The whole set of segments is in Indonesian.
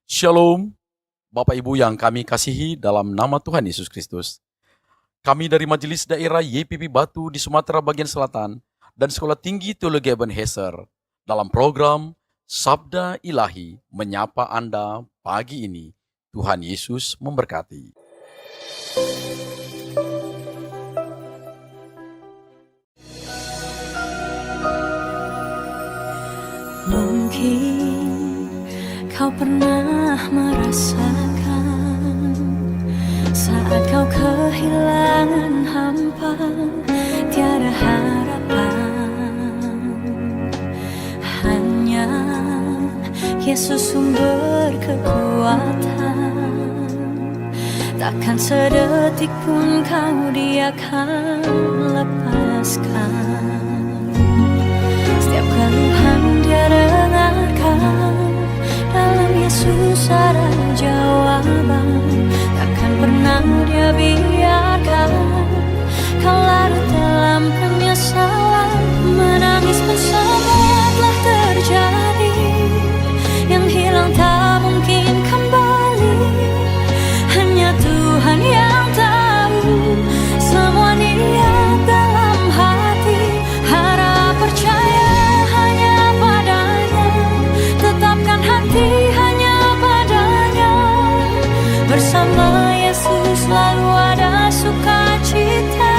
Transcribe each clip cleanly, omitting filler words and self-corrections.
Shalom, Bapak Ibu yang kami kasihi dalam nama Tuhan Yesus Kristus. Kami dari Majelis Daerah YPP Batu di Sumatera bagian Selatan dan Sekolah Tinggi Teologi Ebenezer dalam program Sabda Ilahi menyapa Anda pagi ini. Tuhan Yesus memberkati. Mungkin kau pernah merasakan saat kau kehilangan hampa, tiada harapan. Hanya Yesus sumber kekuatan. Takkan sedetik pun kau Dia akan lepaskan. Setiap keluhan Dia dengarkan, dalam Yesus ada jawaban. Takkan pernah Dia biarkan kau larut dalam penyesalan. Menangis pun semua telah terjadi, yang hilang tak mungkin kembali. Hanya Tuhan yang tahu semua niat dalam hati. Harap percaya hanya padanya, tetapkan hati hanya padanya. Bersama Yesus selalu ada sukacita.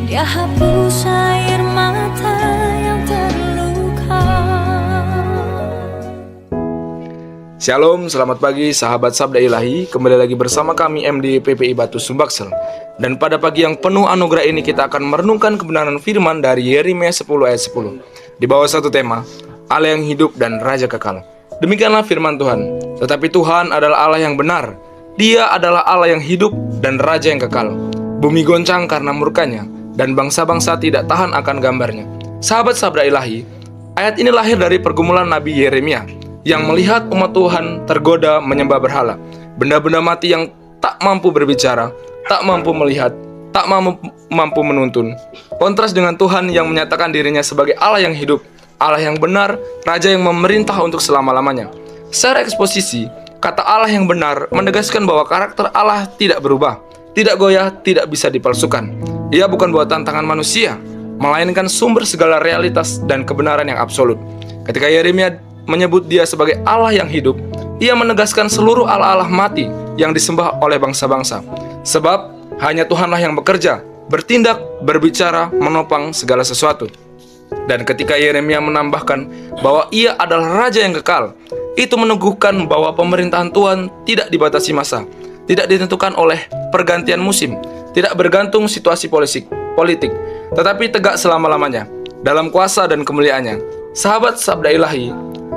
Dia hapus air mata yang terluka. Shalom, selamat pagi sahabat Sabda Ilahi. Kembali lagi bersama kami MD PPI Batu Sumbaksel. Dan pada pagi yang penuh anugerah ini kita akan merenungkan kebenaran firman dari Yeremia 10 ayat 10 di bawah satu tema, Allah yang hidup dan Raja kekal. Demikianlah firman Tuhan. Tetapi Tuhan adalah Allah yang benar. Dia adalah Allah yang hidup dan Raja yang kekal. Bumi goncang karena murkanya, dan bangsa-bangsa tidak tahan akan gambarnya. Sahabat Sabda Ilahi, ayat ini lahir dari pergumulan Nabi Yeremia yang melihat umat Tuhan tergoda menyembah berhala, benda-benda mati yang tak mampu berbicara, tak mampu melihat, tak mampu menuntun. Kontras dengan Tuhan yang menyatakan dirinya sebagai Allah yang hidup, Allah yang benar, Raja yang memerintah untuk selama-lamanya. Secara eksposisi, kata Allah yang benar menegaskan bahwa karakter Allah tidak berubah, tidak goyah, tidak bisa dipalsukan. Ia bukan buatan tangan manusia, melainkan sumber segala realitas dan kebenaran yang absolut. Ketika Yeremia menyebut Dia sebagai Allah yang hidup, ia menegaskan seluruh Allah-Allah mati yang disembah oleh bangsa-bangsa. Sebab hanya Tuhanlah yang bekerja, bertindak, berbicara, menopang segala sesuatu. Dan ketika Yeremia menambahkan bahwa Ia adalah Raja yang kekal, itu meneguhkan bahwa pemerintahan Tuhan tidak dibatasi masa, tidak ditentukan oleh pergantian musim, tidak bergantung situasi politik, tetapi tegak selama-lamanya dalam kuasa dan kemuliaannya. Sahabat Sabda Ilahi,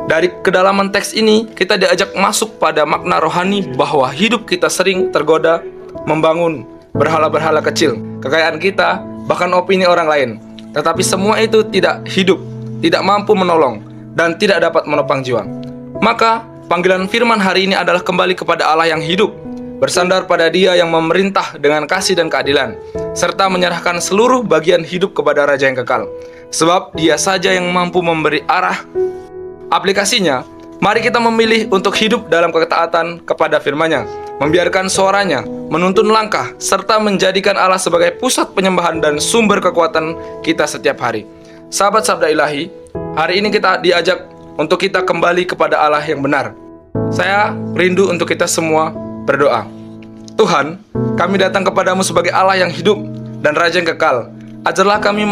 dari kedalaman teks ini kita diajak masuk pada makna rohani bahwa hidup kita sering tergoda membangun berhala-berhala kecil, kekayaan kita, bahkan opini orang lain. Tetapi semua itu tidak hidup, tidak mampu menolong, dan tidak dapat menopang jiwa. Maka panggilan firman hari ini adalah kembali kepada Allah yang hidup, bersandar pada Dia yang memerintah dengan kasih dan keadilan, serta menyerahkan seluruh bagian hidup kepada Raja yang kekal. Sebab Dia saja yang mampu memberi arah. Aplikasinya, mari kita memilih untuk hidup dalam ketaatan kepada firman-Nya, membiarkan suaranya menuntun langkah, serta menjadikan Allah sebagai pusat penyembahan dan sumber kekuatan kita setiap hari. Sahabat Sabda Ilahi, hari ini kita diajak untuk kita kembali kepada Allah yang benar. Saya rindu untuk kita semua berdoa. Tuhan, kami datang kepadamu sebagai Allah yang hidup dan Raja yang kekal. Ajarlah kami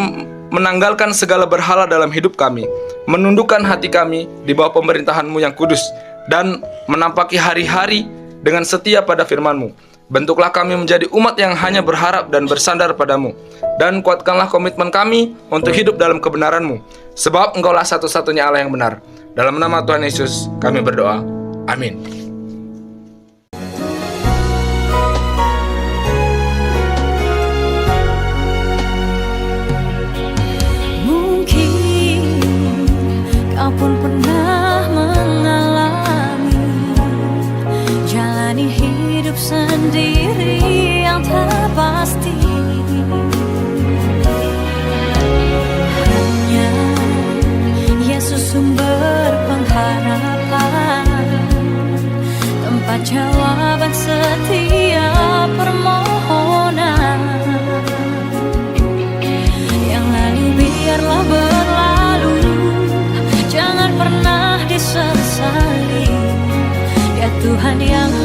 menanggalkan segala berhala dalam hidup kami, menundukkan hati kami di bawah pemerintahan-Mu yang kudus, dan menampaki hari-hari dengan setia pada firman-Mu. Bentuklah kami menjadi umat yang hanya berharap dan bersandar padamu, dan kuatkanlah komitmen kami untuk hidup dalam kebenaran-Mu, sebab Engkaulah satu-satunya Allah yang benar. Dalam nama Tuhan Yesus kami berdoa, amin. Kau pun pernah mengalami jalani hidup sendiri yang tak pasti. Hanya Yesus sumber pengharapan. mengabaikan setiap permohonan. Yang lalu biarlah berlalu, jangan pernah disesali. Ya Tuhan yang